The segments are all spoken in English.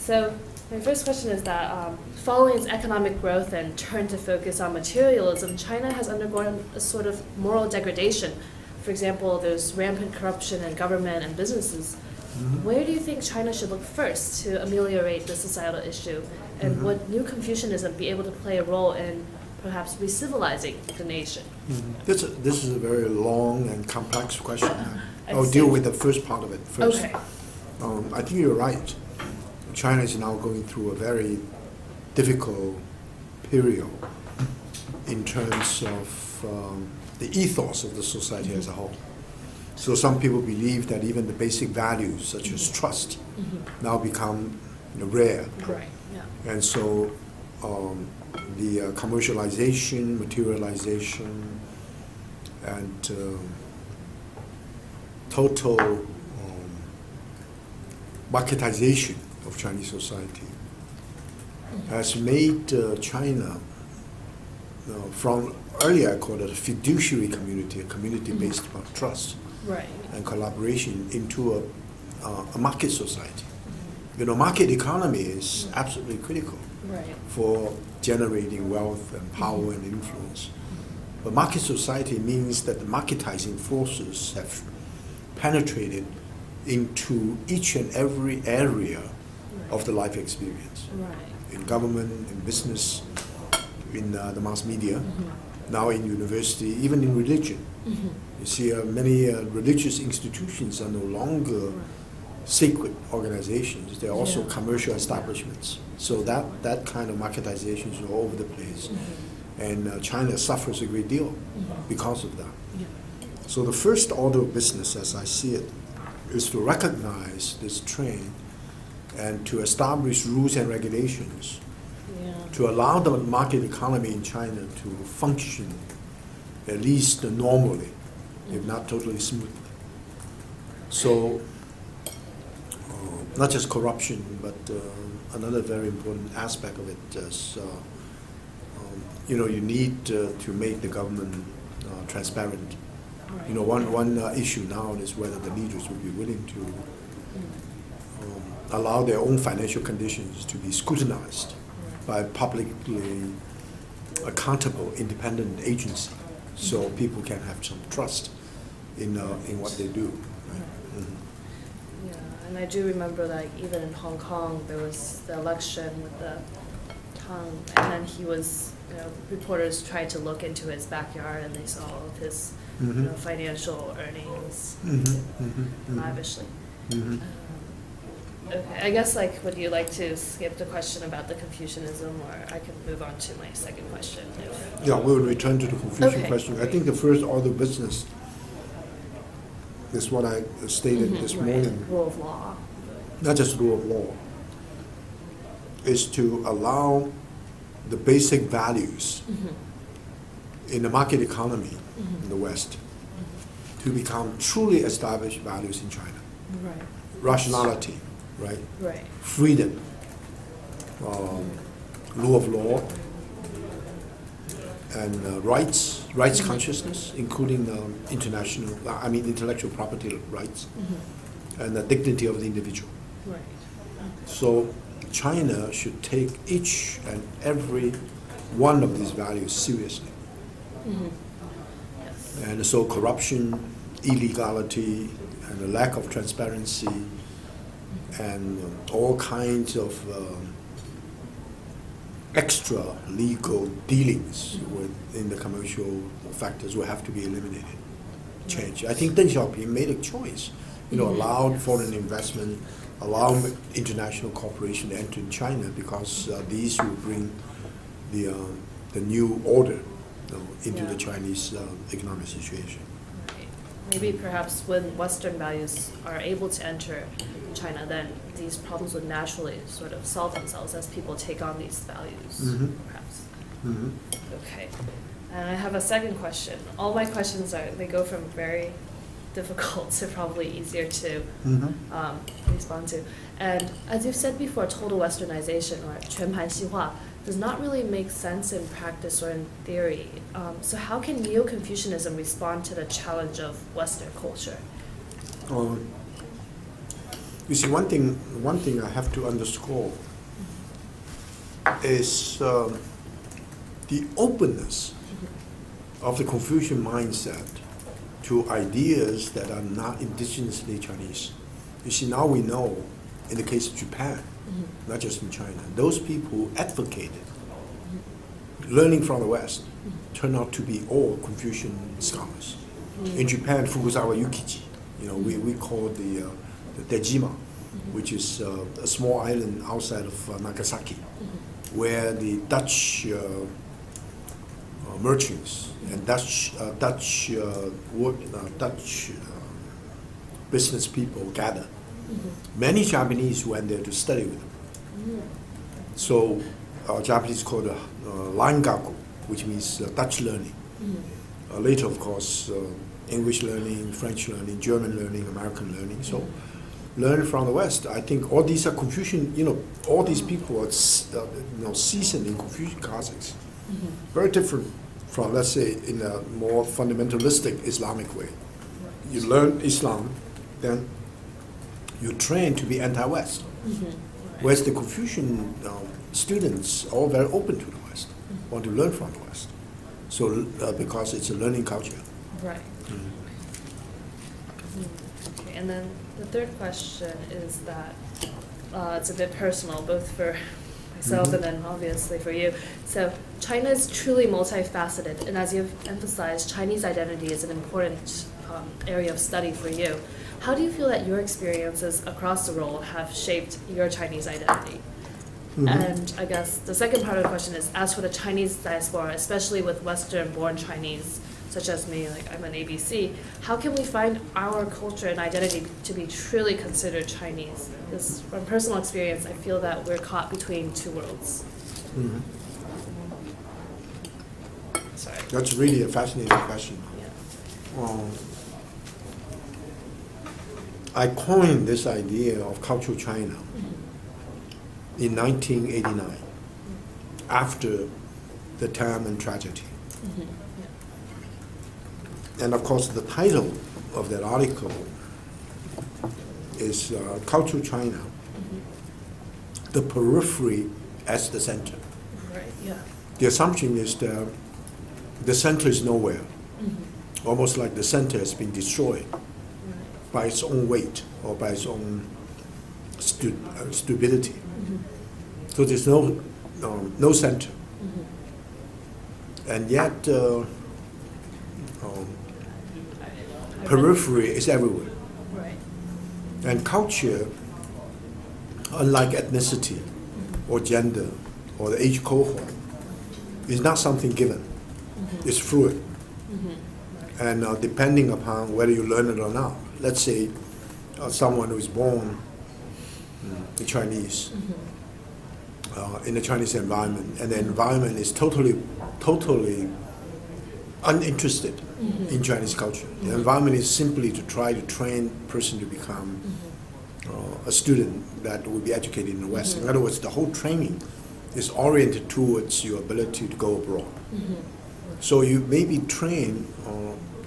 So my first question is that following its economic growth and turn to focus on materialism, China has undergone a sort of moral degradation. For example, there's rampant corruption in government and businesses. Where do you think China should look first to ameliorate the societal issue? And would New Confucianism be able to play a role in perhaps re-civilizing the nation? This is a very long and complex question. I'll see. deal with the first part of it first. Okay. I think you're right. China is now going through a very difficult period in terms of the ethos of the society as a whole. So some people believe that even the basic values such as trust now become rare. Right. Yeah. And so the commercialization, materialization, and total marketization of Chinese society has made China, from earlier I called it a fiduciary community, a community based upon trust and collaboration, into a market society. Market economy is absolutely critical for generating wealth and power and influence. But market society means that the marketizing forces have penetrated into each and every area of the life experience. In government, in business, in the mass media, now in university, even in religion. You see many religious institutions are no longer sacred organizations, they're also commercial establishments. So that kind of marketization is all over the place. And China suffers a great deal because of that. So the first order of business, as I see it, is to recognize this trend and to establish rules and regulations to allow the market economy in China to function at least normally, if not totally smoothly. So not just corruption, but another very important aspect of it is you need to make the government transparent. One issue now is whether the leaders will be willing to allow their own financial conditions to be scrutinized by a publicly accountable independent agency, so people can have some trust in what they do. Yeah, and I do remember that even in Hong Kong there was the election with the Tang, and then he was, reporters tried to look into his backyard and they saw all of his financial earnings lavishly. Okay, I guess would you like to skip the question about the Confucianism, or I can move on to my second question? We'll return to the Confucian question. Great. I think the first order of business is what I stated this morning. Rule of law. Not just rule of law, is to allow the basic values in the market economy in the West to become truly established values in China. Rationality, freedom, rule of law, and rights consciousness, including intellectual property rights, and the dignity of the individual. So China should take each and every one of these values seriously. And so corruption, illegality, and the lack of transparency, and all kinds of extra legal dealings in the commercial factors will have to be eliminated, changed. I think Deng Xiaoping made a choice, allowed foreign investment, allow international cooperation to enter in China, because these will bring the new order into the Chinese economic situation. Maybe perhaps when Western values are able to enter China, then these problems would naturally sort of solve themselves as people take on these values, perhaps. Okay. And I have a second question. All my questions they go from very difficult to probably easier to respond to. And as you've said before, total westernization, or 全盘西化, does not really make sense in practice or in theory. So how can Neo-Confucianism respond to the challenge of Western culture? You see, one thing I have to underscore is the openness of the Confucian mindset to ideas that are not indigenously Chinese. You see, now we know, in the case of Japan, not just in China, those people who advocated learning from the West turned out to be all Confucian scholars. In Japan, Fukuzawa Yukiji, we call the Dejima, which is a small island outside of Nagasaki, where the Dutch merchants and Dutch business people gather. Many Japanese went there to study with them. So Japanese call it Langaku, which means Dutch learning. Later, of course, English learning, French learning, German learning, American learning. So learn from the West. I think all these are Confucian, all these people are seasoned in Confucian classics. Very different from, let's say, in a more fundamentalistic Islamic way. You learn Islam, then you train to be anti-West. Whereas the Confucian students are all very open to the West, want to learn from the West. So because it's a learning culture. Right. Okay, and then the third question is that it's a bit personal, both for myself and then obviously for you. So China is truly multifaceted, and as you've emphasized, Chinese identity is an important area of study for you. How do you feel that your experiences across the world have shaped your Chinese identity? And I guess the second part of the question is, as for the Chinese diaspora, especially with Western-born Chinese, such as me, like I'm an ABC, how can we find our culture and identity to be truly considered Chinese? Because from personal experience, I feel that we're caught between two worlds. Sorry. That's really a fascinating question. Yeah. I coined this idea of cultural China in 1989, after the Tiananmen tragedy. And of course, the title of that article is Cultural China, the periphery as the center. Right, yeah. The assumption is that the center is nowhere, almost like the center has been destroyed by its own weight or by its own stupidity. So there's no center. And yet, periphery is everywhere. Right. And culture, unlike ethnicity or gender or the age cohort, is not something given. It's fluid. And depending upon whether you learn it or not. Let's say someone who is born Chinese in a Chinese environment, and the environment is totally uninterested in Chinese culture. The environment is simply to try to train a person to become a student that will be educated in the West. In other words, the whole training is oriented towards your ability to go abroad. So you may be trained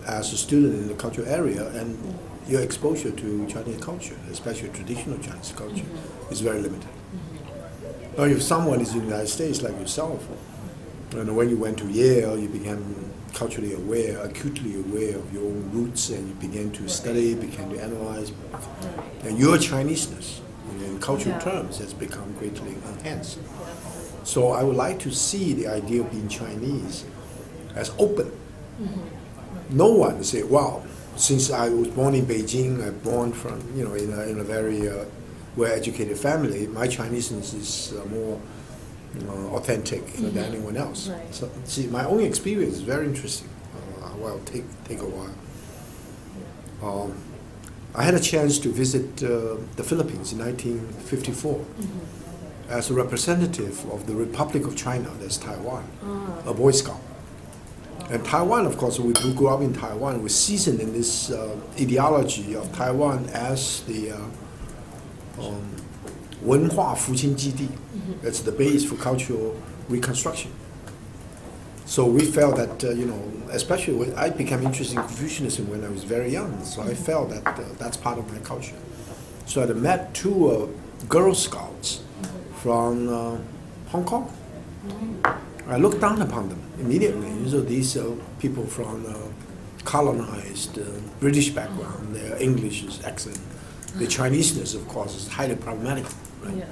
as a student in the cultural area, and your exposure to Chinese culture, especially traditional Chinese culture, is very limited. Now, if someone is in the United States like yourself, and when you went to Yale, you became culturally aware, acutely aware of your own roots, and you began to study, began to analyze, and your Chineseness, in cultural terms, has become greatly enhanced. So I would like to see the idea of being Chinese as open. No one say, wow, since I was born in Beijing, I'm born from, in a very well-educated family, my Chineseness is more authentic than anyone else. Right. So, see, my own experience is very interesting. Well, take a while. I had a chance to visit the Philippines in 1954 as a representative of the Republic of China, that's Taiwan, a Boy Scout. And Taiwan, of course, we grew up in Taiwan. We're seasoned in this ideology of Taiwan as the 文化复兴基地. That's the base for cultural reconstruction. So we felt that, especially when I became interested in Confucianism when I was very young, so I felt that that's part of my culture. So I met two Girl Scouts from Hong Kong. I looked down upon them immediately. So these people from colonized British background, their English is excellent. The Chineseness, of course, is highly problematic. Right? Yeah.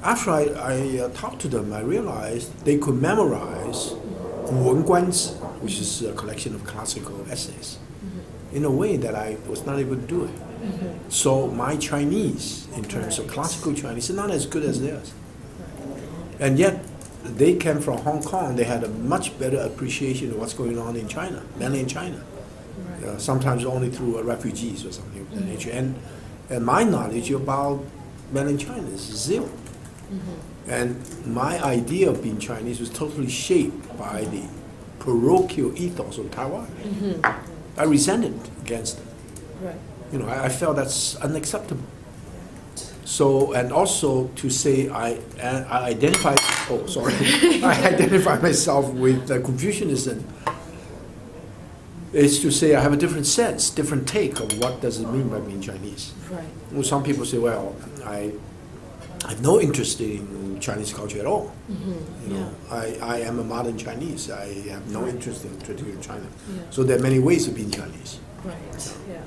After I talked to them, I realized they could memorize 古文观止, which is a collection of classical essays, in a way that I was not able to do it. So my Chinese, in terms of classical Chinese, is not as good as theirs. And yet, they came from Hong Kong. They had a much better appreciation of what's going on in China, mainly in China. Sometimes only through refugees or something of that nature. And my knowledge about mainland China is zero. And my idea of being Chinese was totally shaped by the parochial ethos of Taiwan. I resented against it. Right. You know, I felt that's unacceptable. So, and also to say I identify, oh, sorry, I identify myself with Confucianism is to say I have a different sense, different take of what does it mean by being Chinese. Right. Well, some people say, well, I have no interest in Chinese culture at all. You know, I am a modern Chinese. I have no interest in traditional China. Yeah. So there are many ways of being Chinese. Right. Yeah.